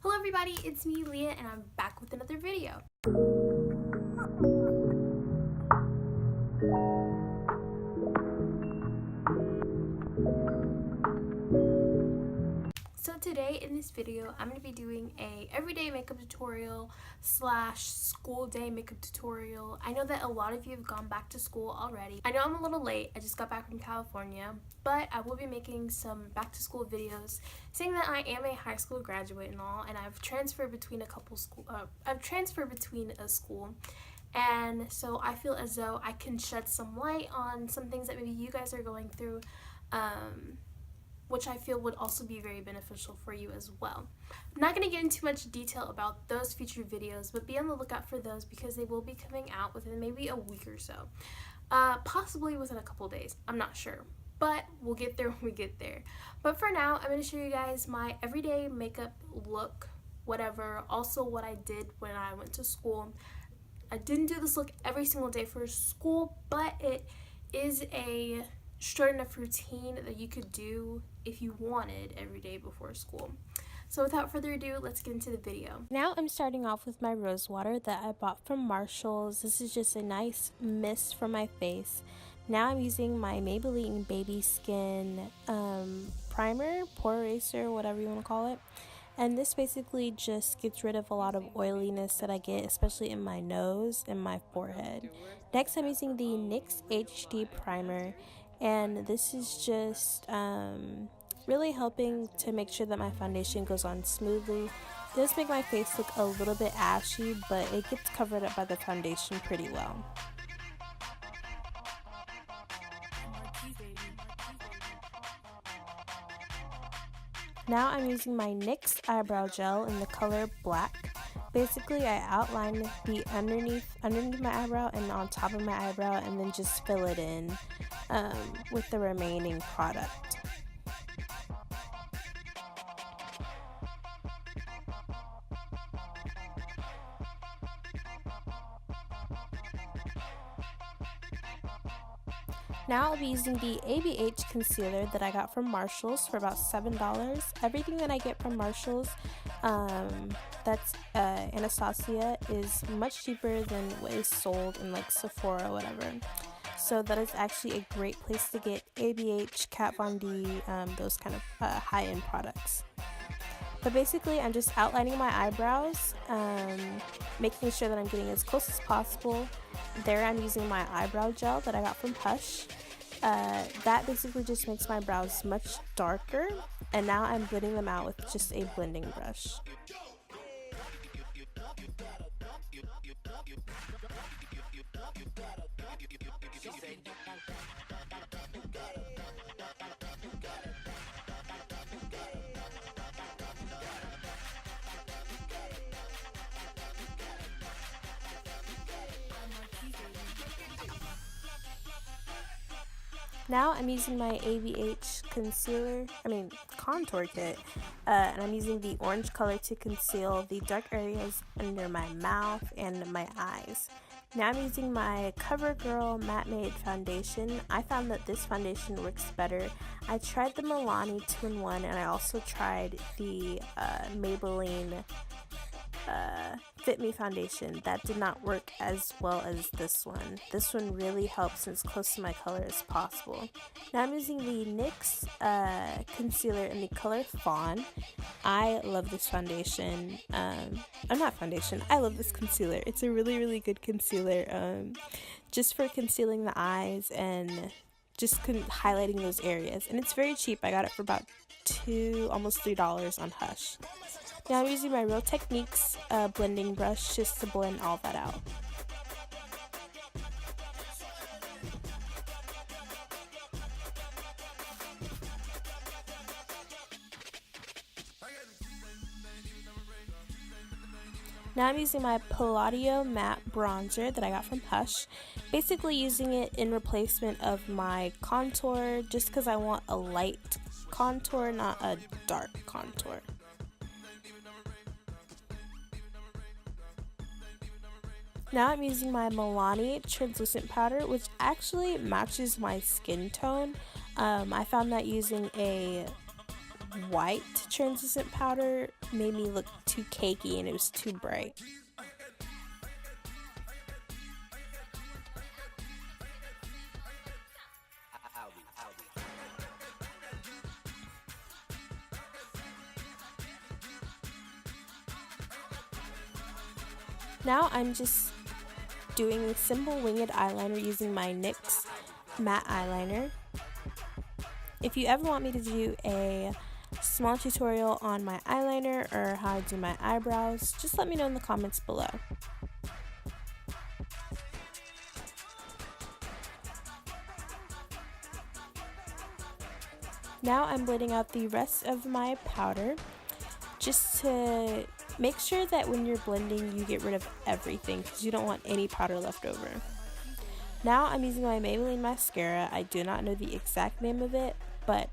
Hello everybody, it's me Leah and I'm back with another video. So today in this video, I'm going to be doing a everyday makeup tutorial slash school day makeup tutorial. I know that a lot of you have gone back to school already. I know I'm a little late, I just got back from California, but I will be making some back to school videos saying that I am a high school graduate and all, and I've transferred between a school. And so I feel as though I can shed some light on some things that maybe you guys are going through, which I feel would also be very beneficial for you as well. I'm not going to get into much detail about those future videos, but be on the lookout for those because they will be coming out within maybe a week or so. Possibly within a couple days. I'm not sure, but we'll get there when we get there. But for now, I'm going to show you guys my everyday makeup look, whatever. Also what I did when I went to school. I didn't do this look every single day for school, but it is a short enough routine that you could do if you wanted every day before school. So without further ado, let's get into the video. Now I'm starting off with my rose water that I bought from Marshalls. This is just a nice mist for my face. Now I'm using my Maybelline Baby Skin primer, pore eraser, whatever you want to call it. And this basically just gets rid of a lot of oiliness that I get, especially in my nose and my forehead. Next, I'm using the NYX HD primer, and this is just really helping to make sure that my foundation goes on smoothly. It does make my face look a little bit ashy, but it gets covered up by the foundation pretty well. Now I'm using my NYX eyebrow gel in the color black. Basically, I outline the underneath my eyebrow and on top of my eyebrow, and then just fill it in with the remaining product. Now I'll be using the ABH concealer that I got from Marshalls for about $7. Everything that I get from Marshalls that's Anastasia is much cheaper than what is sold in like Sephora or whatever. So that is actually a great place to get ABH, Kat Von D, those kind of high-end products. But basically, I'm just outlining my eyebrows, making sure that I'm getting as close as possible. There I'm using my eyebrow gel that I got from Hush. That basically just makes my brows much darker, and now I'm blending them out with just a blending brush. Now I'm using my ABH contour kit, and I'm using the orange color to conceal the dark areas under my mouth and my eyes. Now I'm using my CoverGirl Matte Made foundation. I found that this foundation works better. I tried the Milani 2-in-1, and I also tried the Maybelline Fit Me foundation. That did not work as well as this one. This one really helps and it's close to my color as possible. Now I'm using the NYX concealer in the color Fawn. I love this foundation. I love this concealer. It's a really good concealer, just for concealing the eyes and just highlighting those areas. And it's very cheap. I got it for about almost $3 on Hush. Now I'm using my Real Techniques blending brush just to blend all that out. Now I'm using my Palladio Matte Bronzer that I got from Hush. Basically using it in replacement of my contour just because I want a light contour, not a dark contour. Now I'm using my Milani translucent powder, which actually matches my skin tone. I found that using a white translucent powder made me look too cakey and it was too bright. Now I'm just doing a simple winged eyeliner using my NYX matte eyeliner. If you ever want me to do a small tutorial on my eyeliner or how I do my eyebrows, just let me know in the comments below. Now I'm blending out the rest of my powder just to make sure that when you're blending you get rid of everything because you don't want any powder left over. Now I'm using my Maybelline mascara. I do not know the exact name of it, but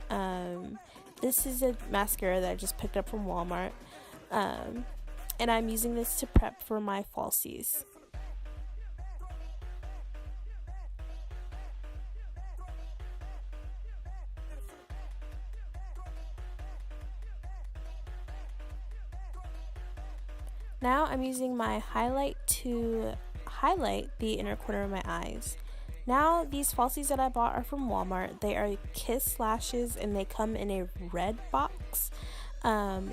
this is a mascara that I just picked up from Walmart, and I'm using this to prep for my falsies. Now I'm using my highlight to highlight the inner corner of my eyes. Now these falsies that I bought are from Walmart. They are Kiss lashes and they come in a red box.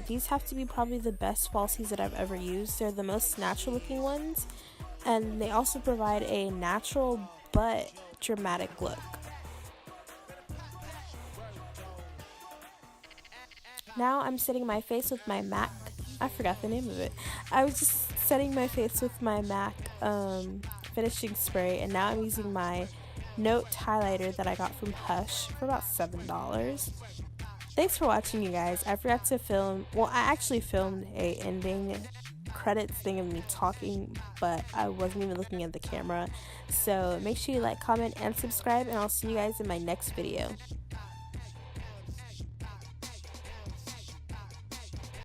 These have to be probably the best falsies that I've ever used. They're the most natural looking ones, and they also provide a natural but dramatic look. Now I'm setting my face with my MAC. I forgot the name of it. I was just setting my face with my MAC finishing spray, and now I'm using my Note highlighter that I got from Hush for about $7. Thanks for watching, you guys. I forgot to film, well, I actually filmed a ending credits thing of me talking, but I wasn't even looking at the camera. So make sure you like, comment, and subscribe, and I'll see you guys in my next video.